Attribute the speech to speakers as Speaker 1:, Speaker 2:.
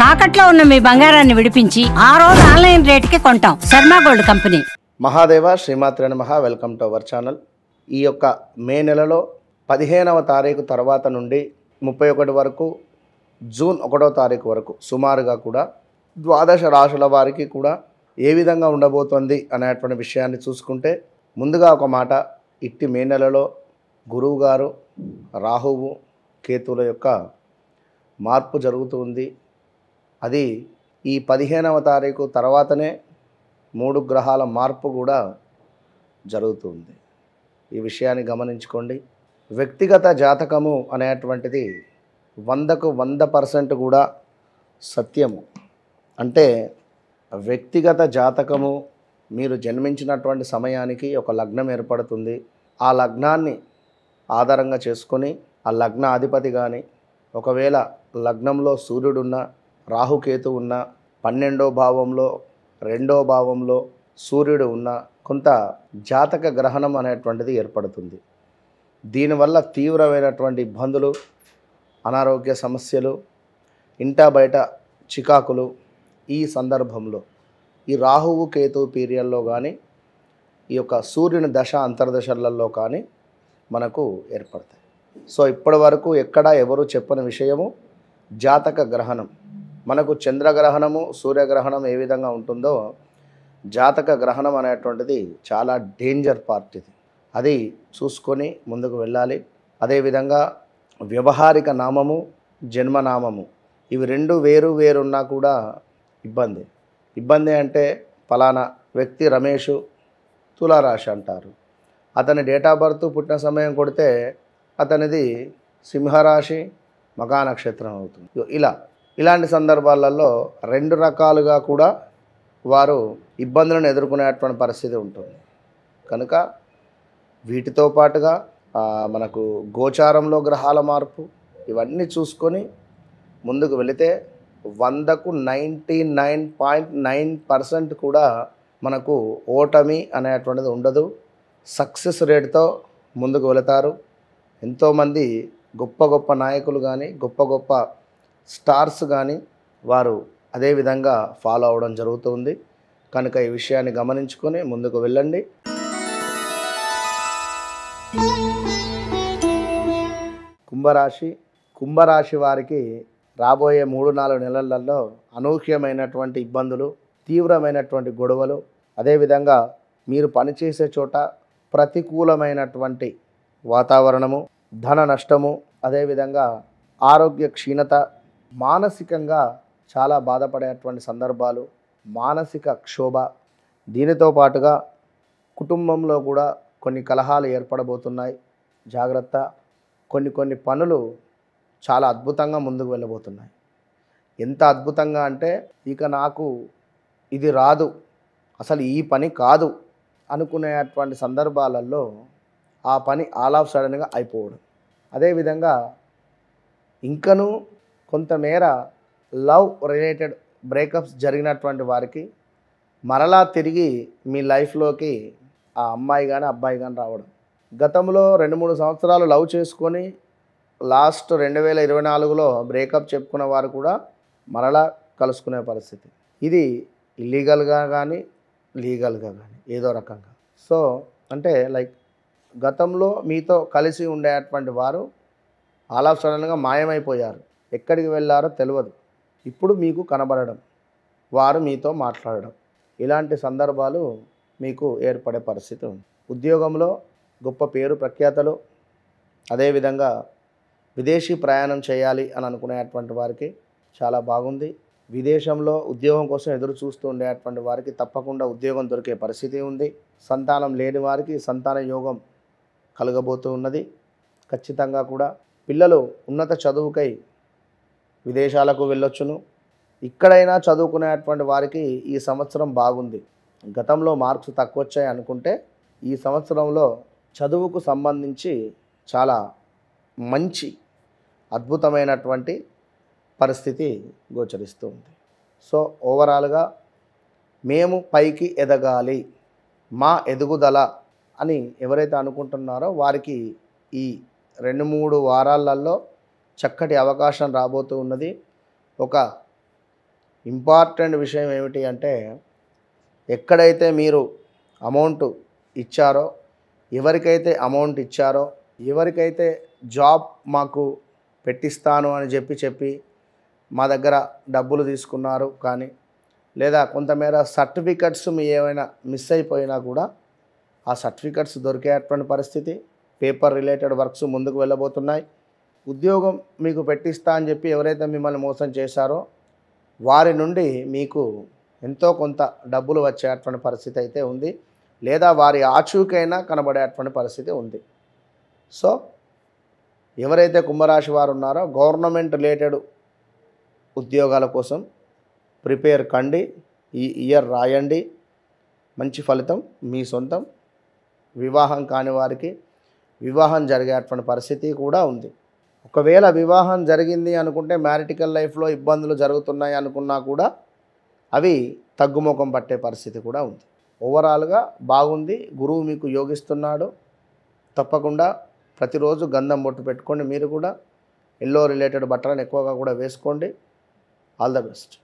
Speaker 1: తాకట్లో ఉన్న మీ బంగారాన్ని విడిపించి ఆ రోజు ఆన్లైన్ రేటుకి కొంటాం. Sharma gold company.
Speaker 2: మహాదేవ శ్రీమాత్రే నమః. Welcome to our channel. ఈ యొక్క మే నెలలో 15వ తారీఖు తర్వాత నుండి 31 వరకు, జూన్ 1వ తారీఖు వరకు సుమారుగా కూడా ద్వాదశ రాశుల వారికి కూడా ఏ విధంగా ఉండబోతోంది అనేటువంటి విషయాన్ని చూసుకుంటే, ముందుగా ఒక మాట, ఇట్టి మే నెలలో గురువు గారు, రాహువు, కేతువుల యొక్క మార్పు జరుగుతుంది. అది ఈ 15వ తారీఖు తర్వాతనే 3 గ్రహాల మార్పు కూడా జరుగుతుంది. ఈ విషయాన్ని గమనించుకోండి. వ్యక్తిగత జాతకము అనేటువంటిది 100కు 100% కూడా సత్యము. అంటే వ్యక్తిగత జాతకము, మీరు జన్మించినటువంటి సమయానికి ఒక లగ్నం ఏర్పడుతుంది. ఆ లగ్నాన్ని ఆధారంగా చేసుకొని ఆ లగ్న అధిపతి కానీ, ఒకవేళ లగ్నంలో సూర్యుడున్న, రాహుకేతు ఉన్న, 12వ భావంలో 2వ భావంలో సూర్యుడు ఉన్న, కొంత జాతక గ్రహణం అనేటువంటిది ఏర్పడుతుంది. దీనివల్ల తీవ్రమైనటువంటి ఇబ్బందులు, అనారోగ్య సమస్యలు, ఇంటా బయట చికాకులు ఈ సందర్భంలో ఈ రాహువు కేతు పీరియడ్లో కానీ, ఈ యొక్క సూర్యుని దశ అంతర్దశలలో కానీ మనకు ఏర్పడతాయి. సో ఇప్పటి వరకు ఎక్కడ ఎవరు చెప్పని విషయము జాతక గ్రహణం. మనకు చంద్రగ్రహణము, సూర్యగ్రహణం ఏ విధంగా ఉంటుందో జాతక గ్రహణం అనేటువంటిది చాలా డేంజర్ పార్ట్. అది చూసుకొని ముందుకు వెళ్ళాలి. అదేవిధంగా వ్యవహారిక నామము, జన్మనామము, ఇవి రెండు వేరు వేరున్నా కూడా ఇబ్బంది అంటే ఫలానా వ్యక్తి రమేషు తులారాశి అంటారు. అతని డేట్ ఆఫ్ బర్త్ పుట్టిన సమయం కొడితే అతనిది సింహరాశి మఖా నక్షత్రం అవుతుంది. ఇలాంటి సందర్భాలలో 2 రకాలుగా కూడా వారు ఇబ్బందులను ఎదుర్కొనేటువంటి పరిస్థితి ఉంటుంది. కనుక వీటితో పాటుగా మనకు గోచారంలో గ్రహాల మార్పు, ఇవన్నీ చూసుకొని ముందుకు వెళితే 100కు 99.9% కూడా మనకు ఓటమి అనేటువంటిది ఉండదు. సక్సెస్ రేట్తో ముందుకు వెళతారు. ఎంతోమంది గొప్ప గొప్ప నాయకులు కానీ, గొప్ప గొప్ప స్టార్స్ కానీ వారు అదేవిధంగా ఫాలో అవడం జరుగుతుంది. కనుక ఈ విషయాన్ని గమనించుకొని ముందుకు వెళ్ళండి. కుంభరాశి వారికి రాబోయే 3-4 నెలలలో అనూహ్యమైనటువంటి ఇబ్బందులు, తీవ్రమైనటువంటి గొడవలు, అదేవిధంగా మీరు పనిచేసే చోట ప్రతికూలమైనటువంటి వాతావరణము, ధన నష్టము, అదేవిధంగా ఆరోగ్య క్షీణత, మానసికంగా చాలా బాధపడేటువంటి సందర్భాలు, మానసిక క్షోభ, దీనితో పాటుగా కుటుంబంలో కూడా కొన్ని కలహాలు ఏర్పడబోతున్నాయి. జాగ్రత్త. కొన్ని పనులు చాలా అద్భుతంగా ముందుకు వెళ్ళబోతున్నాయి. ఎంత అద్భుతంగా అంటే, ఇక నాకు ఇది రాదు, అసలు ఈ పని కాదు అనుకునేటువంటి సందర్భాలలో ఆ పని ఆల్ ఆఫ్ సడన్గా అయిపోవడం. అదేవిధంగా ఇంకనూ కొంతమేర లవ్ రిలేటెడ్ బ్రేకప్స్ జరిగినటువంటి వారికి మరలా తిరిగి మీ లైఫ్లోకి ఆ అమ్మాయి కానీ అబ్బాయి కానీ రావడం. గతంలో 2-3 సంవత్సరాలు లవ్ చేసుకొని లాస్ట్ 2024లో బ్రేకప్ చెప్పుకున్న వారు కూడా మరలా కలుసుకునే పరిస్థితి. ఇది ఇల్లీగల్గా కానీ, లీగల్గా కానీ ఏదో రకంగా. సో అంటే లైక్ గతంలో మీతో కలిసి ఉండేటువంటి వారు ఆల్ ఆఫ్ సడన్గా మాయమైపోయారు. ఎక్కడికి వెళ్ళారో తెలియదు. ఇప్పుడు మీకు కనబడడం, వారు మీతో మాట్లాడడం, ఇలాంటి సందర్భాలు మీకు ఏర్పడే పరిస్థితి ఉంది. ఉద్యోగంలో గొప్ప పేరు ప్రఖ్యాతలు, అదేవిధంగా విదేశీ ప్రయాణం చేయాలి అని అనుకునేటువంటి వారికి చాలా బాగుంది. విదేశంలో ఉద్యోగం కోసం ఎదురు చూస్తూ ఉండేటువంటి వారికి తప్పకుండా ఉద్యోగం దొరికే పరిస్థితి ఉంది. సంతానం లేని వారికి సంతాన యోగం కలగబోతూ ఉన్నది. ఖచ్చితంగా కూడా పిల్లలు ఉన్నత చదువుకై విదేశాలకు వెళ్ళొచ్చును. ఇక్కడైనా చదువుకునేటువంటి వారికి ఈ సంవత్సరం బాగుంది. గతంలో మార్క్స్ తక్కువ వచ్చాయి అనుకుంటే ఈ సంవత్సరంలో చదువుకు సంబంధించి చాలా మంచి అద్భుతమైనటువంటి పరిస్థితి గోచరిస్తూ ఉంది. సో ఓవరాల్గా మేము పైకి ఎదగాలి, మా ఎదుగుదల అని ఎవరైతే అనుకుంటున్నారో వారికి ఈ 2-3 వారాలలో చక్కటి అవకాశం రాబోతూ ఉన్నది. ఒక ఇంపార్టెంట్ విషయం ఏమిటి అంటే, ఎక్కడైతే మీరు అమౌంట్ ఇచ్చారో, ఎవరికైతే అమౌంట్ ఇచ్చారో, ఎవరికైతే జాబ్ మాకు పెట్టిస్తాను అని చెప్పి మా దగ్గర డబ్బులు తీసుకున్నారు కానీ, లేదా కొంతమేర సర్టిఫికెట్స్ మీ ఏమైనా మిస్ అయిపోయినా కూడా ఆ సర్టిఫికెట్స్ దొరికేటువంటి పరిస్థితి, పేపర్ రిలేటెడ్ వర్క్స్ ముందుకు వెళ్ళబోతున్నాయి. ఉద్యోగం మీకు పెట్టిస్తా అని చెప్పి ఎవరైతే మిమ్మల్ని మోసం చేశారో వారి నుండి మీకు ఎంతో కొంత డబ్బులు వచ్చేటువంటి పరిస్థితి అయితే ఉంది, లేదా వారి ఆచూకైనా కనబడేటువంటి పరిస్థితి ఉంది. సో ఎవరైతే కుంభరాశి వారు ఉన్నారో గవర్నమెంట్ రిలేటెడ్ ఉద్యోగాల కోసం ప్రిపేర్ కండి, ఈ ఇయర్ రాయండి, మంచి ఫలితం మీ సొంతం. వివాహం కాని వారికి వివాహం జరిగేటువంటి పరిస్థితి కూడా ఉంది. ఒకవేళ వివాహం జరిగింది అనుకుంటే మ్యారిటికల్ లైఫ్లో ఇబ్బందులు జరుగుతున్నాయి అనుకున్నా కూడా అవి తగ్గుముఖం పట్టే పరిస్థితి కూడా ఉంది. ఓవరాల్గా బాగుంది. గురువు మీకు యోగిస్తున్నాడు. తప్పకుండా ప్రతిరోజు గంధం బొట్టు పెట్టుకోండి. మీరు కూడా ఎల్లో రిలేటెడ్ బట్టలను ఎక్కువగా కూడా వేసుకోండి. All the best.